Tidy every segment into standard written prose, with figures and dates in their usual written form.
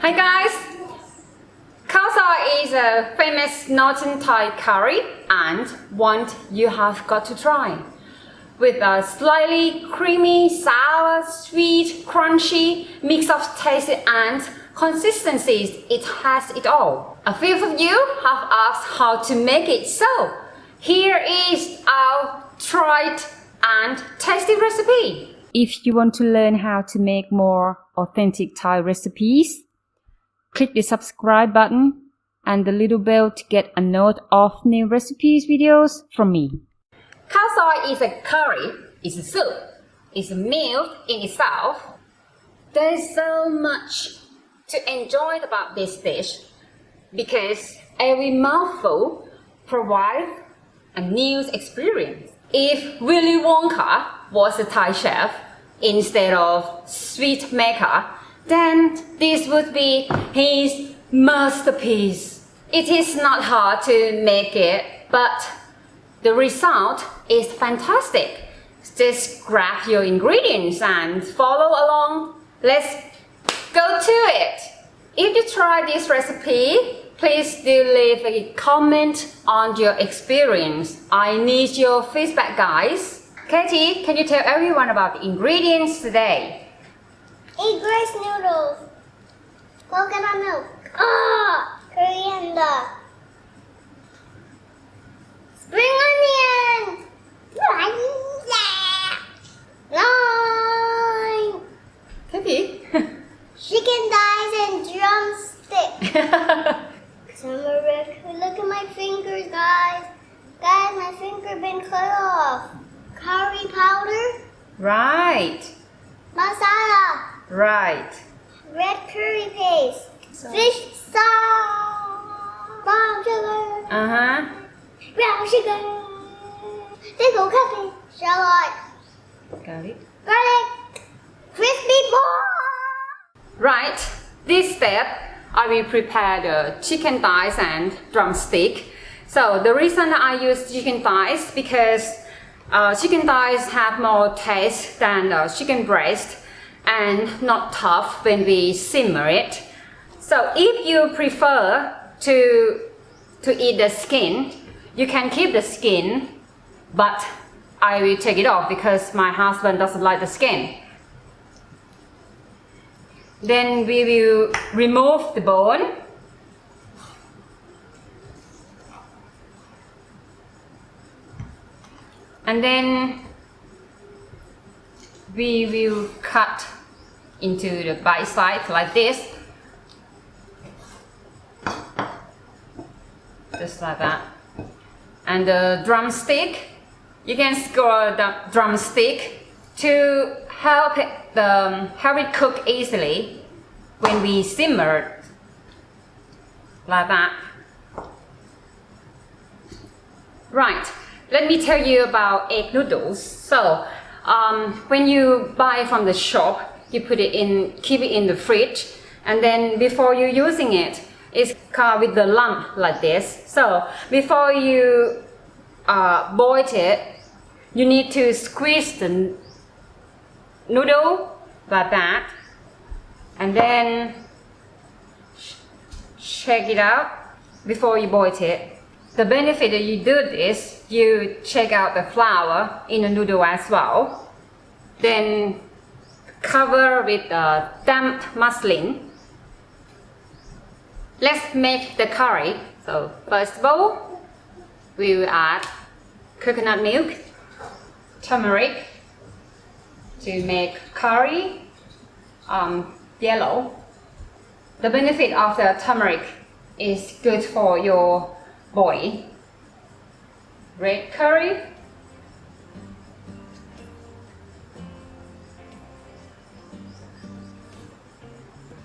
Hi guys! Khao Soi is a famous northern Thai curry and one you have got to try. With a slightly creamy, sour, sweet, crunchy mix of taste and consistencies, it has it all. A few of you have asked how to make it, so here is our tried and tasty recipe. If you want to learn how to make more authentic Thai recipes, click the subscribe button and the little bell to get a note of new recipes videos from me. Khao Soi is a curry, it's a soup, it's a meal in itself. There's so much to enjoy about this dish because every mouthful provides a new experience. If Willy Wonka was a Thai chef instead of sweet maker, then this would be his masterpiece. It is not hard to make it, but the result is fantastic. Just grab your ingredients and follow along. Let's go to it. If you try this recipe, please do leave a comment on your experience. I need your feedback, guys. Katie, can you tell everyone about the ingredients today? Egg rice noodles, coconut milk, coriander, spring onion, lime, Katie? chicken thighs and drumstick, turmeric. Look at my fingers, guys. Guys, my finger been cut off. Curry powder, Right, masala, right. red curry paste, fish sauce, brown sugar, brown sugar, pickle coffee, shallot, Got it. garlic, crispy pork. Right, this step I will prepare the chicken thighs and drumstick. So the reason I use chicken thighs because chicken thighs have more taste than chicken breast and not tough when we simmer it. So if you prefer to eat the skin, you can keep the skin, but I will take it off because my husband doesn't like the skin. Then we will remove the bone. And then we will cut into the bite size like this. Just like that. And the drumstick, you can score the drumstick to help it cook easily when we simmer it. Like that. Right. Let me tell you about egg noodles. So, when you buy from the shop, you put it in, keep it in the fridge, and then before you're using it, it's covered with the lump like this. So, before you boil it, you need to squeeze the noodle like that, and then shake it out before you boil it. The benefit that you do this, you check out the flour in the noodle as well. Then cover with a damp muslin. Let's make the curry. So first of all, we will add coconut milk, turmeric to make curry yellow. The benefit of the turmeric is good for your body. Red curry,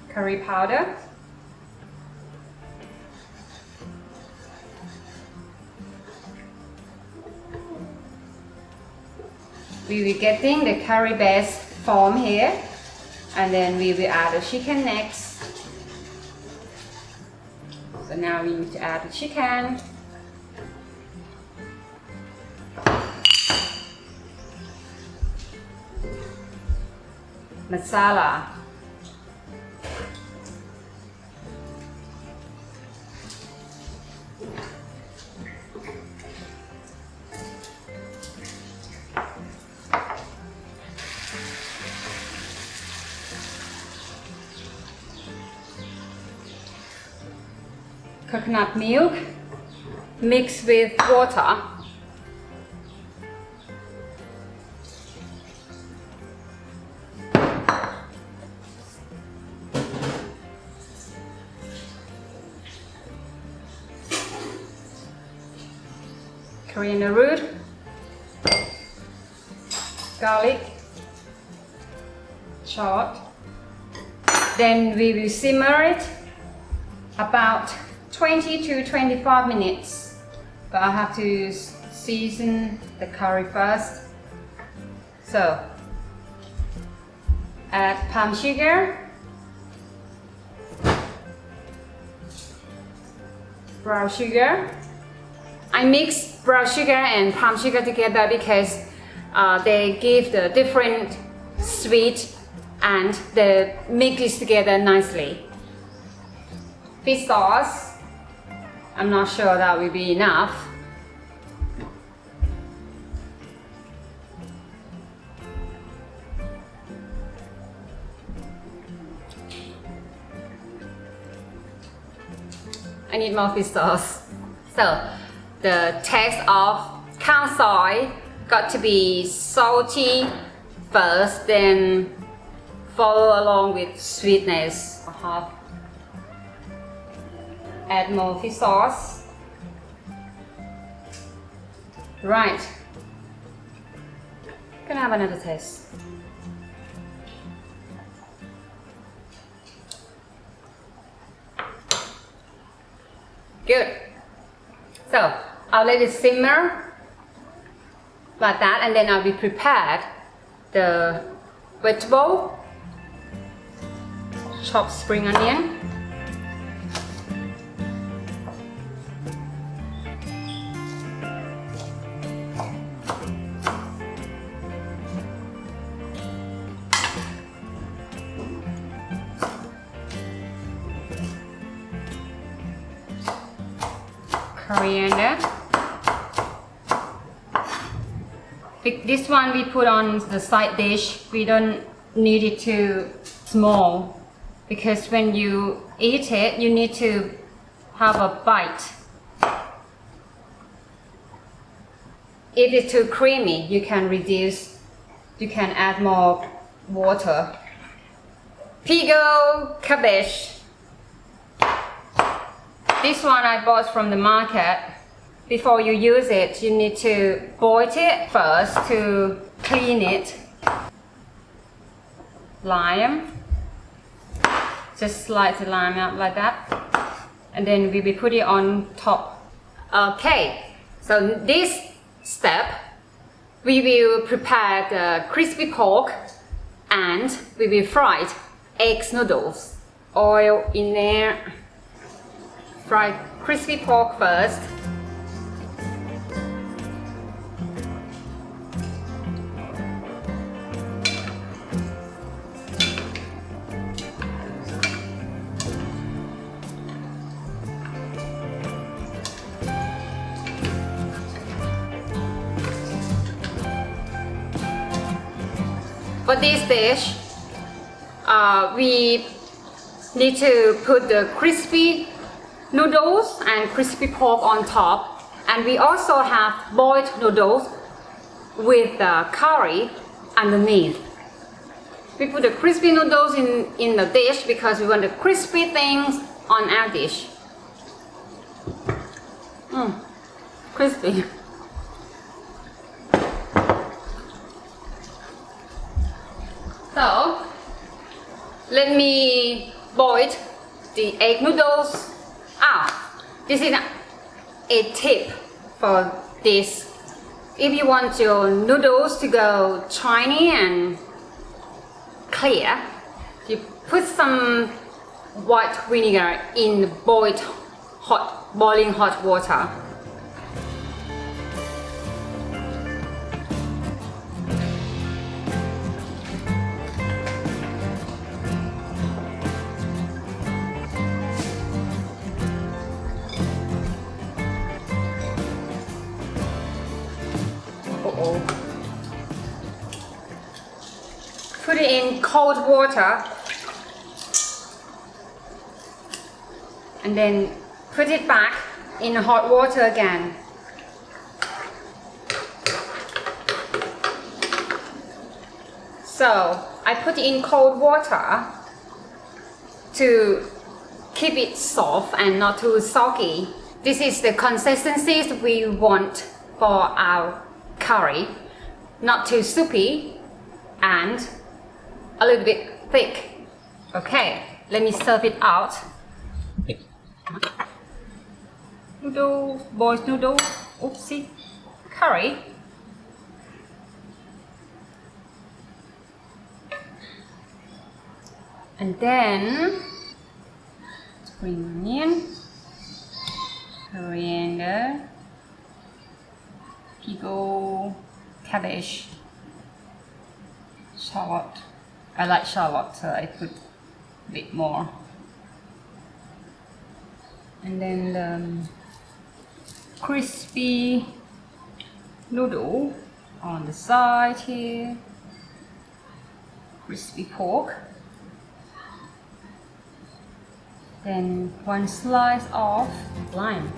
curry powder, we will getting the curry base form here, and then we will add the chicken next. So now we need to add the chicken. coconut milk mixed with water. Coriander root, garlic, chopped. Then we will simmer it about 20 to 25 minutes. But I have to season the curry first. So, add palm sugar, brown sugar. I mix brown sugar and palm sugar together because they give the different sweet and they mix this together nicely. Fish sauce, I'm not sure that will be enough. I need more fish sauce. So, the taste of Khao Soi got to be salty first, then follow along with sweetness. Add more fish sauce. Right. Gonna have another taste. Good. So, I'll let it simmer like that, and then I'll be prepared the vegetable, chopped spring onion, coriander. This one we put on the side dish. We don't need it too small because when you eat it, you need to have a bite. If it's too creamy, you can add more water. Pigo cabbage. This one I bought from the market. Before you use it, you need to boil it first to clean it. Lime. Just slice the lime out like that. And then we will put it on top. Okay, so this step, we will prepare the crispy pork and we will fry eggs noodles. Oil in there. Fry crispy pork first. For this dish, we need to put the crispy noodles and crispy pork on top, and we also have boiled noodles with curry underneath. We put the crispy noodles in the dish because we want the crispy things on our dish. Crispy. So, let me boil the egg noodles. This is a tip for this. If you want your noodles to go shiny and clear, you put some white vinegar in boiling hot water. Put it in cold water and then put it back in hot water again. So I put in cold water to keep it soft and not too soggy. This is the consistency we want for our curry. Not too soupy and a little bit thick. Okay, let me serve it out. Noodle, boys noodle, oopsie, curry. And then spring onion, coriander, pickle, cabbage, shallot. I like shallot, so I put a bit more. And then the crispy noodle on the side here, crispy pork. Then one slice of lime.